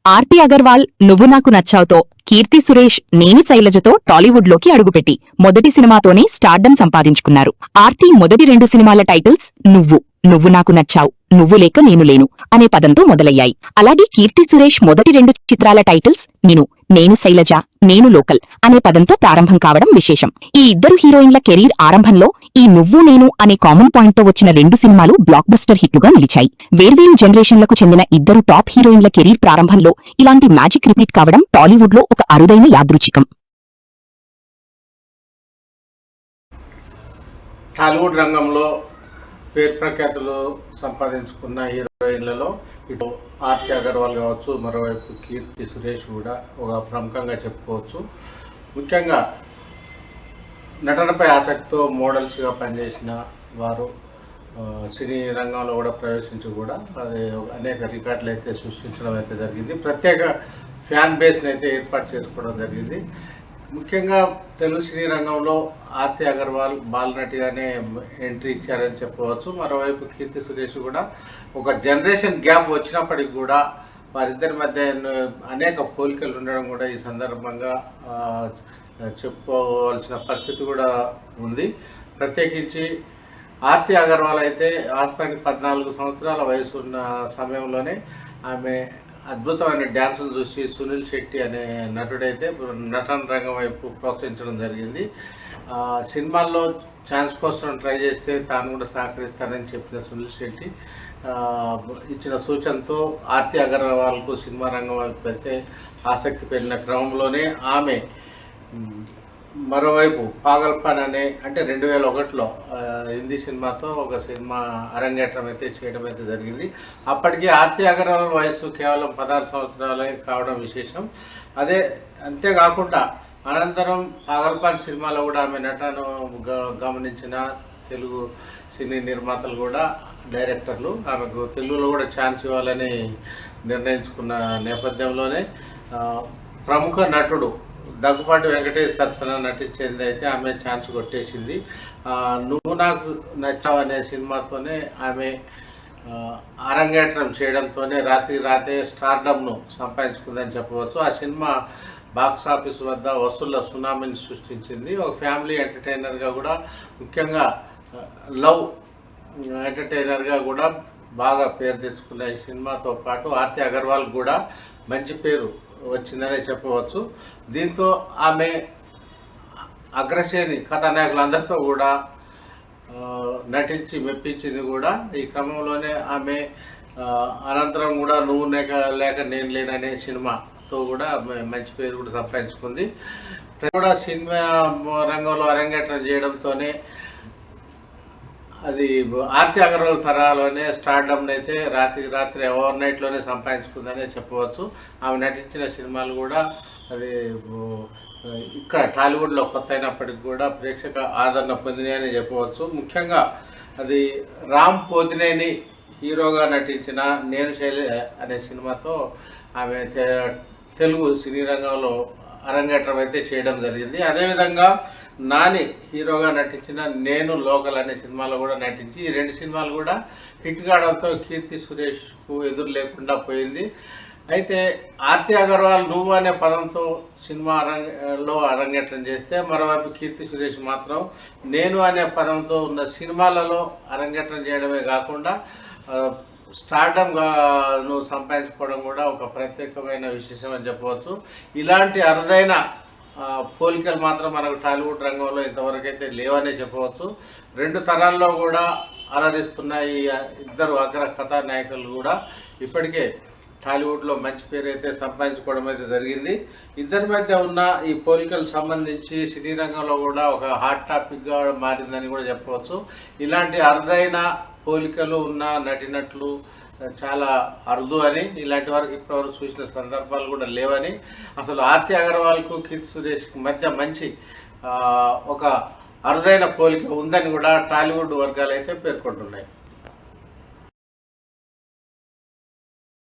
ఆర్తి అగర్వాల్ నువ్వు నాకు నచ్చావుతో కీర్తి సురేష్ నేను శైలజతో టాలీవుడ్లోకి అడుగుపెట్టి మొదటి సినిమాతోనే స్టార్డమ్ సంపాదించుకున్నారు. ఆర్తి మొదటి 2 సినిమాల టైటిల్స్ నువ్వు నాకు నచ్చావు, నువ్వు లేక నేను లేను అనే పదంతో మొదలయ్యాయి. అలాగే కీర్తి సురేష్ మొదటి 2 చిత్రాల టైటిల్స్ నేను శైలజ, నేను లోకల్ అనే పదంతో ప్రారంభం కావడం విశేషం. ఈ ఇద్దరు హీరోయిన్ల కెరీర్ ఆరంభంలో ఈ నువ్వు నేను అనే కామన్ పాయింట్ తో వచ్చిన 2 సినిమాలు బ్లాక్ బస్టర్ హిట్లుగా నిలిచాయి. వేర్వేరు జనరేషన్లకు చెందిన ఇద్దరు టాప్ హీరోయిన్ల కెరీర్ ప్రారంభంలో ఇలాంటి మ్యాజిక్ రిపీట్ కావడం టాలీవుడ్ లో ఒక అరుదైన యాదృచ్ఛికం. టాలీవుడ్ రంగంలో పేరు ప్రఖ్యాతులు సంపాదించుకున్న హీరోయిన్లలో ఇటు ఆర్తి అగర్వాల్ కావచ్చు, మరోవైపు కీర్తి సురేష్ కూడా ఒక ప్రముఖంగా చెప్పుకోవచ్చు. ముఖ్యంగా నటనపై ఆసక్తితో మోడల్స్గా పనిచేసిన వారు సినీ రంగంలో కూడా ప్రవేశించి కూడా అది అనేక రికార్డులు అయితే సృష్టించడం అయితే జరిగింది. ప్రత్యేక ఫ్యాన్ బేస్ని అయితే ఏర్పాటు చేసుకోవడం జరిగింది. ముఖ్యంగా తెలుగు సినీ రంగంలో ఆర్తి అగర్వాల్ బాలనటిగానే ఎంట్రీ ఇచ్చారని చెప్పవచ్చు. మరోవైపు కీర్తి సురేష్ కూడా ఒక జనరేషన్ గ్యాప్ వచ్చినప్పటికి కూడా వారిద్దరి మధ్య అనేక పోలికలు ఉండడం కూడా ఈ సందర్భంగా చెప్పుకోవాల్సిన పరిస్థితి కూడా ఉంది. ప్రత్యేకించి ఆర్తి అగర్వాల్ అయితే వాస్తవానికి 14 సంవత్సరాల వయసు ఉన్న సమయంలోనే ఆమె అద్భుతమైన డ్యాన్సును చూసి సునీల్ శెట్టి అనే నటుడైతే నటన రంగం వైపు ప్రోత్సహించడం జరిగింది. సినిమాల్లో ఛాన్స్ కోసం ట్రై చేస్తే తాను కూడా సహకరిస్తానని చెప్పిన సునీల్ శెట్టి ఇచ్చిన సూచనతో ఆర్తి అగర్వాల్కు సినిమా రంగం వైపు అయితే ఆసక్తి పెరిగిన క్రమంలోనే ఆమె మరోవైపు పాగల్పన్ అనే అంటే 2001లో హిందీ సినిమాతో ఒక సినిమా అరంగేట్రం అయితే చేయడం అయితే జరిగింది. అప్పటికి ఆర్తి అగర్వాల్ వయసు కేవలం 16 సంవత్సరాలే కావడం విశేషం. అంతేకాకుండా అనంతరం పాగల్పన్ సినిమాలో కూడా ఆమె నటనను గమనించిన తెలుగు సినీ నిర్మాతలు కూడా డైరెక్టర్లు ఆమెకు తెలుగులో కూడా ఛాన్స్ ఇవ్వాలని నిర్ణయించుకున్న నేపథ్యంలోనే ప్రముఖ నటుడు దగ్గుపాటి వెంకటేష్ సరసన నటించేది అయితే ఆమె ఛాన్స్ కొట్టేసింది. నువ్వు నాకు నచ్చావు అనే సినిమాతోనే ఆమె అరంగేట్రం చేయడంతోనే రాత్రే స్టార్డమ్ను సంపాదించుకుందని చెప్పవచ్చు. ఆ సినిమా బాక్స్ ఆఫీస్ వద్ద వసూళ్ల సునామీని సృష్టించింది. ఒక ఫ్యామిలీ ఎంటర్టైనర్గా కూడా ముఖ్యంగా లవ్ ఎంటర్టైనర్గా కూడా బాగా పేరు తెచ్చుకున్న ఈ సినిమాతో పాటు ఆర్తి అగర్వాల్ కూడా మంచి పేరు వచ్చిందనే చెప్పవచ్చు. దీంతో ఆమె అగ్రశ్రేణి కథానాయకులందరితో కూడా నటించి మెప్పించింది కూడా. ఈ క్రమంలోనే ఆమె అనంతరం కూడా నువ్వు లేక నేను లేననే సినిమాతో కూడా మంచి పేరు కూడా సంపాదించుకుంది. కూడా సినిమా రంగంలో అరంగేట్రం చేయడంతోనే అది ఆర్తి అగర్వాల్ తరాలోనే స్టార్డమ్ని అయితే రాత్రి ఓవర్ నైట్లోనే సంపాదించుకుందనే చెప్పవచ్చు. ఆమె నటించిన సినిమాలు కూడా అది ఇక్కడ టాలీవుడ్లో కొత్త అయినప్పటికీ కూడా ప్రేక్షక ఆదరణ పొందినాయని చెప్పవచ్చు. ముఖ్యంగా అది రామ్ పోతినేని హీరోగా నటించిన నేను శైలి అనే సినిమాతో ఆమె తెలుగు సినీ రంగంలో అరంగేట్రం అయితే చేయడం జరిగింది. అదేవిధంగా నాని హీరోగా నటించిన నేను లోకల్ అనే సినిమాలో కూడా నటించి ఈ 2 సినిమాలు కూడా హిట్ కావడంతో కీర్తి సురేష్కు ఎదురు లేకుండా పోయింది. అయితే ఆర్తి అగర్వాల్ నువ్వు అనే పదంతో సినిమాలో అరంగేట్రం చేస్తే మరోవైపు కీర్తి సురేష్ మాత్రం నేను అనే పదంతో ఉన్న సినిమాలలో అరంగేట్రం చేయడమే కాకుండా స్టార్డమ్గా నువ్వు సంపాదించుకోవడం కూడా ఒక ప్రత్యేకమైన విశేషం అని చెప్పవచ్చు. ఇలాంటి అరుదైన పోలికలు మాత్రం మనకు టాలీవుడ్ రంగంలో ఇంతవరకు అయితే లేవనే చెప్పవచ్చు. 2 తరాల్లో కూడా అలరిస్తున్న ఈ ఇద్దరు అగ్ర కథానాయకులు కూడా ఇప్పటికే టాలీవుడ్లో మంచి పేరు అయితే సంపాదించుకోవడం అయితే జరిగింది. ఇద్దరి మధ్య ఉన్న ఈ పోలికలు సంబంధించి సినీ రంగంలో కూడా ఒక హాట్ టాపిక్గా మారిందని కూడా చెప్పవచ్చు. ఇలాంటి అరుదైన పోలికలు ఉన్న నటినట్లు చాలా అరుదు అని, ఇలాంటి వారికి ఇప్పటివరకు చూసిన సందర్భాలు కూడా లేవని, అసలు ఆర్తి అగర్వాల్కు కీర్తి సురేష్కి మధ్య మంచి ఒక అరుదైన పోలిక ఉందని కూడా టాలీవుడ్ వర్గాలు అయితే పేర్కొంటున్నాయి.